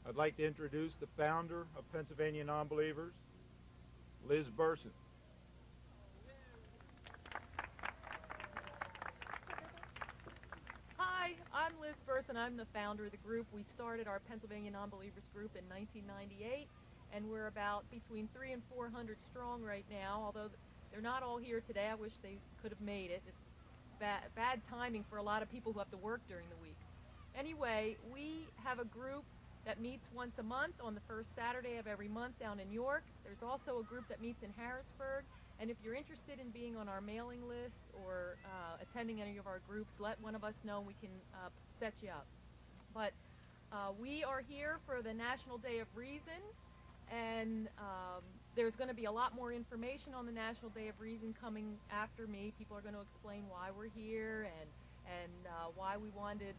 I'd like to introduce the founder of Pennsylvania Nonbelievers, Liz Burson. Hi, I'm Liz Burson. I'm the founder of the group. We started our Pennsylvania Nonbelievers group in 1998, and we're about between 300 and 400 strong right now, although they're not all here today. I wish they could have made it. It's bad timing for a lot of people who have to work during the week. Anyway, we have a group that meets once a month on the first Saturday of every month down in York. There's also a group that meets in Harrisburg. And if you're interested in being on our mailing list or attending any of our groups, let one of us know and we can set you up. But we are here for the National Day of Reason, and there's going to be a lot more information on the National Day of Reason coming after me. People are going to explain why we're here and why we wanted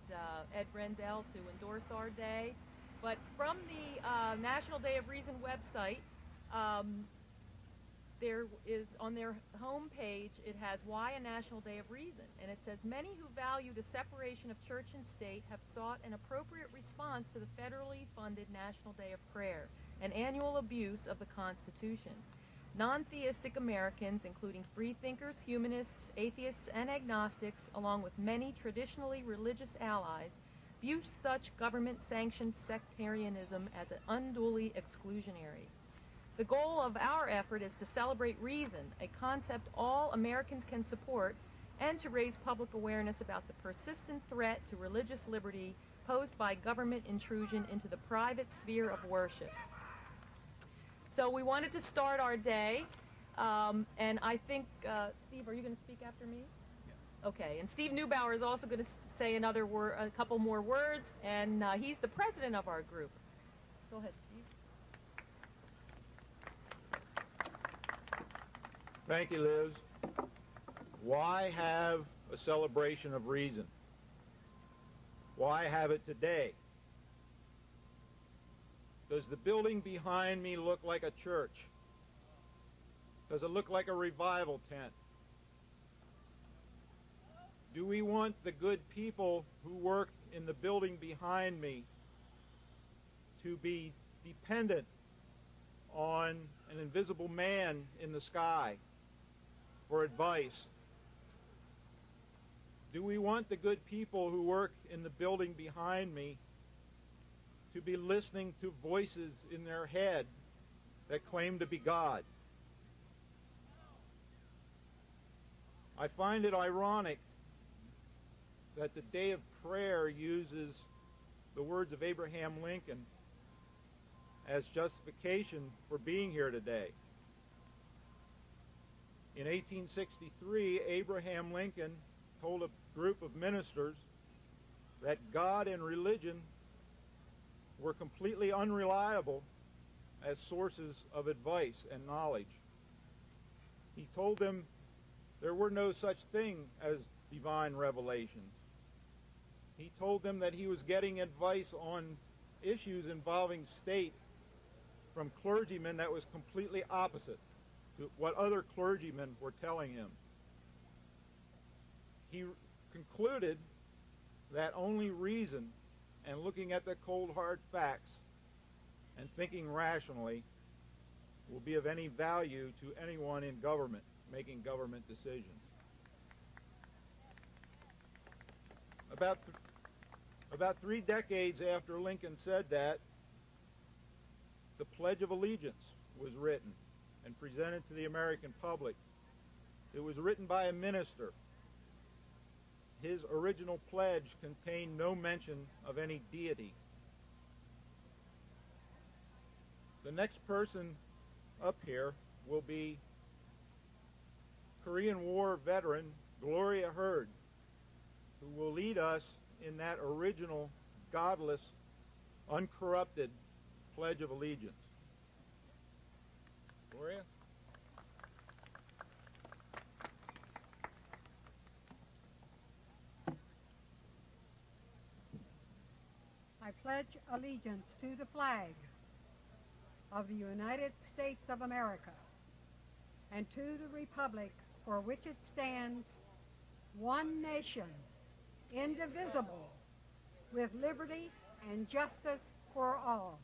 Ed Rendell to endorse our day. But from the National Day of Reason website, there is on their home page, it has Why a National Day of Reason, and it says, many who value the separation of church and state have sought an appropriate response to the federally funded National Day of Prayer, an annual abuse of the Constitution. Non-theistic Americans, including freethinkers, humanists, atheists, and agnostics, along with many traditionally religious allies, view such government-sanctioned sectarianism as unduly exclusionary. The goal of our effort is to celebrate reason, a concept all Americans can support, and to raise public awareness about the persistent threat to religious liberty posed by government intrusion into the private sphere of worship. So we wanted to start our day, and I think, Steve, are you going to speak after me? Yeah. Okay, and Steve Neubauer is also going to say a couple more words, and he's the president of our group. Go ahead, Steve. Thank you, Liz. Why have a celebration of reason? Why have it today? Does the building behind me look like a church? Does it look like a revival tent? Do we want the good people who work in the building behind me to be dependent on an invisible man in the sky for advice? Do we want the good people who work in the building behind me to be listening to voices in their head that claim to be God? I find it ironic that the day of prayer uses the words of Abraham Lincoln as justification for being here today. In 1863, Abraham Lincoln told a group of ministers that God and religion were completely unreliable as sources of advice and knowledge. He told them there were no such thing as divine revelations. He told them that he was getting advice on issues involving state from clergymen that was completely opposite to what other clergymen were telling him. He concluded that only reason and looking at the cold hard facts and thinking rationally will be of any value to anyone in government making government decisions. About 3 decades after Lincoln said that, the Pledge of Allegiance was written and presented to the American public. It was written by a minister. His original pledge contained no mention of any deity. The next person up here will be Korean War veteran Gloria Hurd, who will lead us in that original, godless, uncorrupted Pledge of Allegiance. Gloria? I pledge allegiance to the flag of the United States of America and to the republic for which it stands, one nation, indivisible, with liberty and justice for all.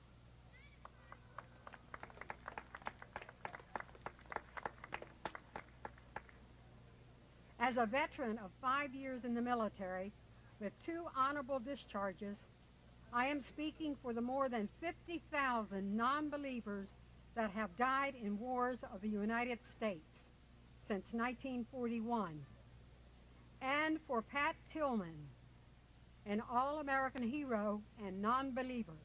As a veteran of 5 years in the military, with 2 honorable discharges, I am speaking for the more than 50,000 non-believers that have died in wars of the United States since 1941, and for Pat Tillman, an all-American hero and non-believer.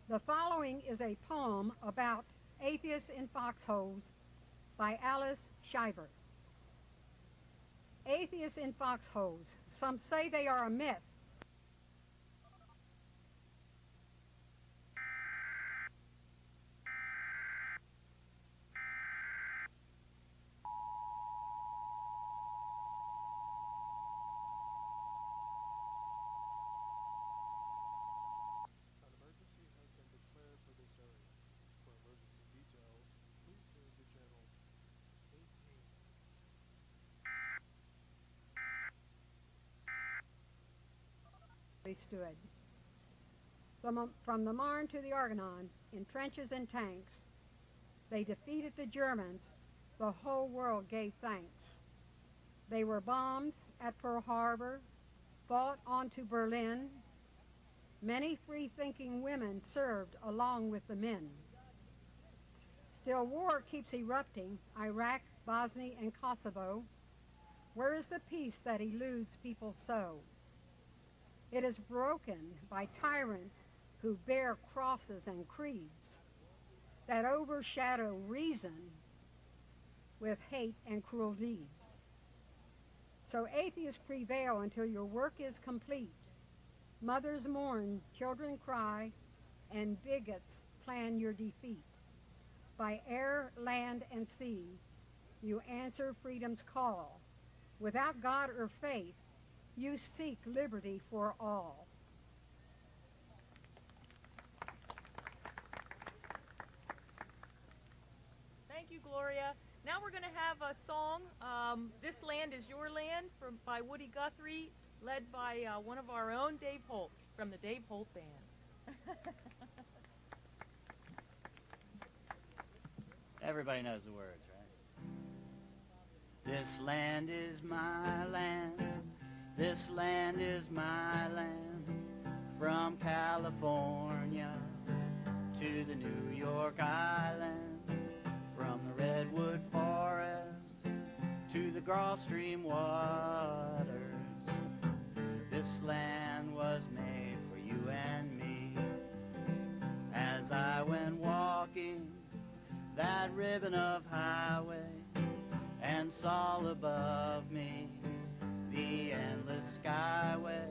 The following is a poem about atheists in foxholes by Alice Shiver. Atheists in foxholes. Some say they are a myth. An emergency has been declared for this area. For emergency details, please move to channel 18. They stood. From the Marne to the Argonne, in trenches and tanks, they defeated the Germans. The whole world gave thanks. They were bombed at Pearl Harbor, fought on to Berlin. Many free-thinking women served along with the men. Still war keeps erupting, Iraq, Bosnia, and Kosovo. Where is the peace that eludes people so? It is broken by tyrants who bear crosses and creeds that overshadow reason with hate and cruel deeds. So atheists prevail until your work is complete. Mothers mourn, children cry, and bigots plan your defeat. By air, land, and sea, you answer freedom's call. Without God or faith, you seek liberty for all. Thank you, Gloria. Now we're going to have a song, This Land Is Your Land, by Woody Guthrie, led by one of our own, Dave Holt, from the Dave Holt Band. Everybody knows the words, right? This land is my land. This land is my land. From California to the New York Island. From the redwood forest to the Gulf Stream waters. This land was made for you and me. As I went walking that ribbon of highway and saw above me the endless skyway,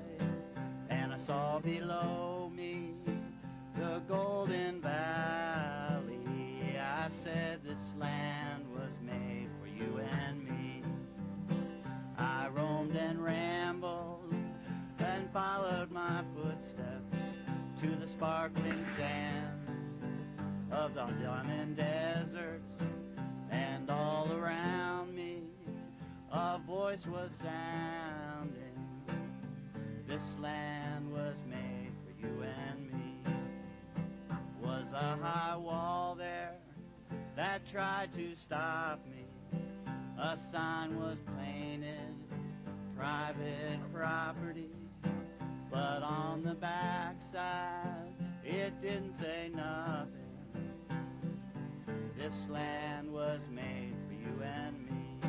and I saw below me the golden valley, I said this land was made for you and me. I roamed and rambled and followed my footsteps to the sparkling sands of the diamond deserts, and all around me a voice was sounding. This land was made for you and me. Was a high wall there that tried to stop me. A sign was painted, private property, but on the backside it didn't say nothing. This land was made for you and me.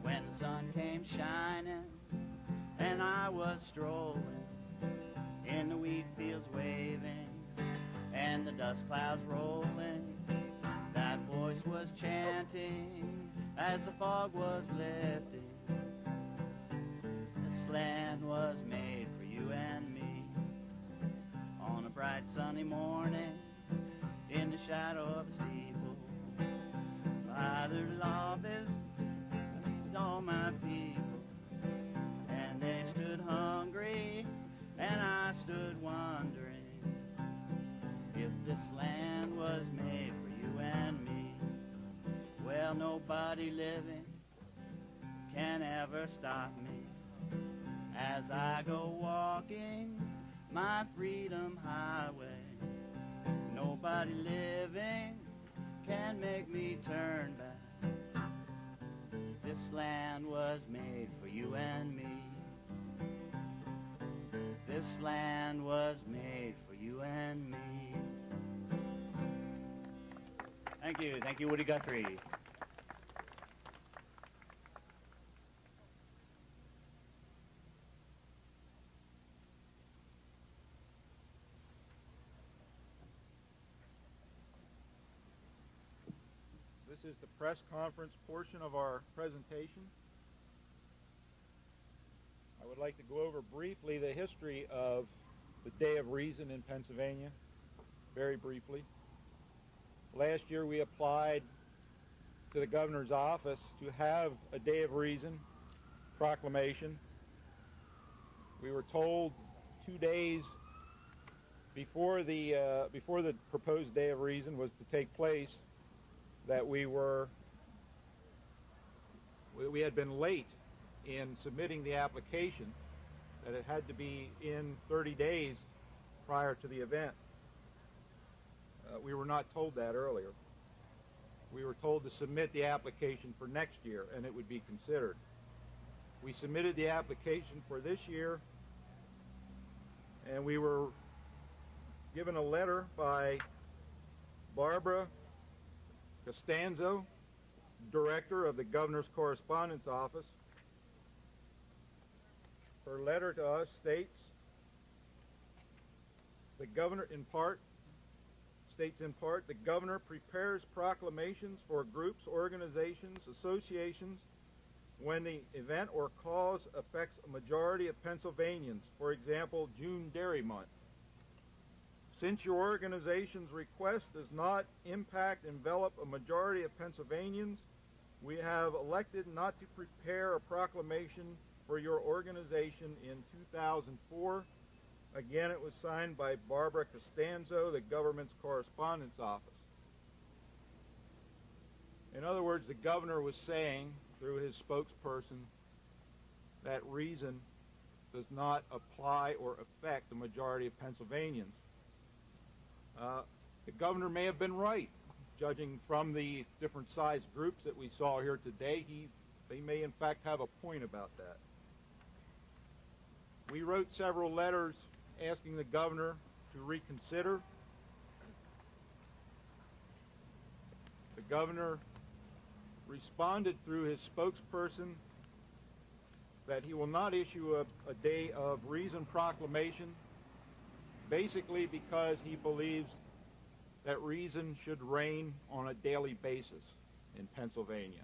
When the sun came shining and I was strolling in the wheat fields waving and the dust clouds rolling, that voice was chanting as the fog was lifting. This land was made for you and me. On a bright sunny morning in the shadow of a steeple, by the lobbies I saw my people, and they stood hungry and I stood wondering if this land was made for you and me. Well, nobody living can ever stop me as I go walking my freedom highway. Nobody living can make me turn back. This land was made for you and me. This land was made for you and me. Thank you, Woody Guthrie. This is the press conference portion of our presentation. I would like to go over briefly the history of the Day of Reason in Pennsylvania, very briefly. Last year we applied to the governor's office to have a Day of Reason proclamation. We were told 2 days before the proposed Day of Reason was to take place that we had been late in submitting the application, that it had to be in 30 days prior to the event. We were not told that earlier. We were told to submit the application for next year and it would be considered. We submitted the application for this year, and we were given a letter by Barbara Costanzo, director of the Governor's Correspondence Office. Her letter to us states, the governor states in part, the governor prepares proclamations for groups, organizations, associations when the event or cause affects a majority of Pennsylvanians, for example, June Dairy Month. Since your organization's request does not envelop a majority of Pennsylvanians, we have elected not to prepare a proclamation for your organization in 2004. Again, it was signed by Barbara Costanzo, the government's correspondence office. In other words, the governor was saying, through his spokesperson, that reason does not apply or affect the majority of Pennsylvanians. The governor may have been right, judging from the different sized groups that we saw here today. They may in fact have a point about that. We wrote several letters asking the governor to reconsider. The governor responded through his spokesperson that he will not issue a Day of Reason proclamation, basically because he believes that reason should reign on a daily basis in Pennsylvania.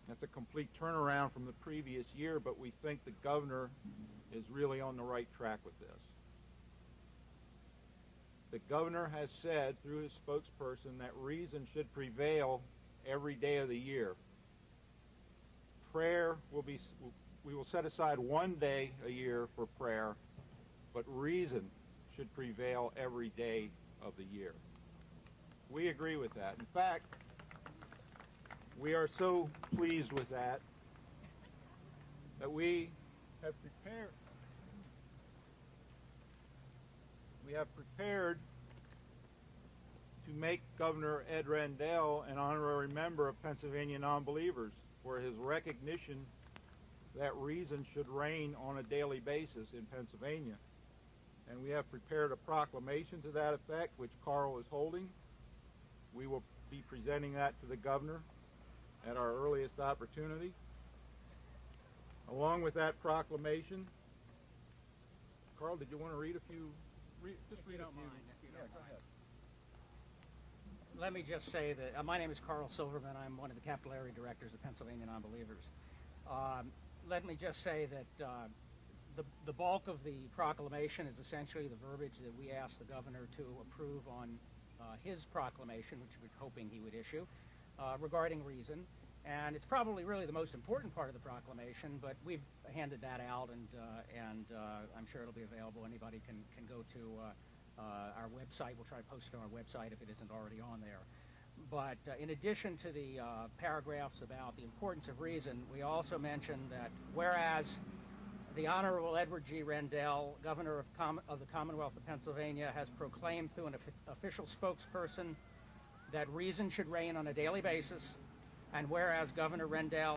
That's a complete turnaround from the previous year, but we think the governor is really on the right track with this. The governor has said through his spokesperson that reason should prevail every day of the year. We will set aside one day a year for prayer, but reason should prevail every day of the year. We agree with that. In fact, we are so pleased with that we have prepared to make Governor Ed Rendell an honorary member of Pennsylvania Nonbelievers for his recognition that reason should reign on a daily basis in Pennsylvania. And we have prepared a proclamation to that effect, which Carl is holding. We will be presenting that to the governor at our earliest opportunity. Along with that proclamation, Carl, did you want to read a few? If you don't mind. Go ahead. Let me just say that my name is Carl Silverman. I'm one of the capillary directors of Pennsylvania Nonbelievers. Let me just say that the bulk of the proclamation is essentially the verbiage that we asked the governor to approve on his proclamation, which we're hoping he would issue, regarding reason. And it's probably really the most important part of the proclamation, but we've handed that out, and I'm sure it'll be available. Anybody can go to our website. We'll try to post it on our website if it isn't already on there. But in addition to the paragraphs about the importance of reason, we also mentioned that whereas the Honorable Edward G. Rendell, Governor of the Commonwealth of Pennsylvania, has proclaimed through an official spokesperson that reason should reign on a daily basis, and whereas Governor Rendell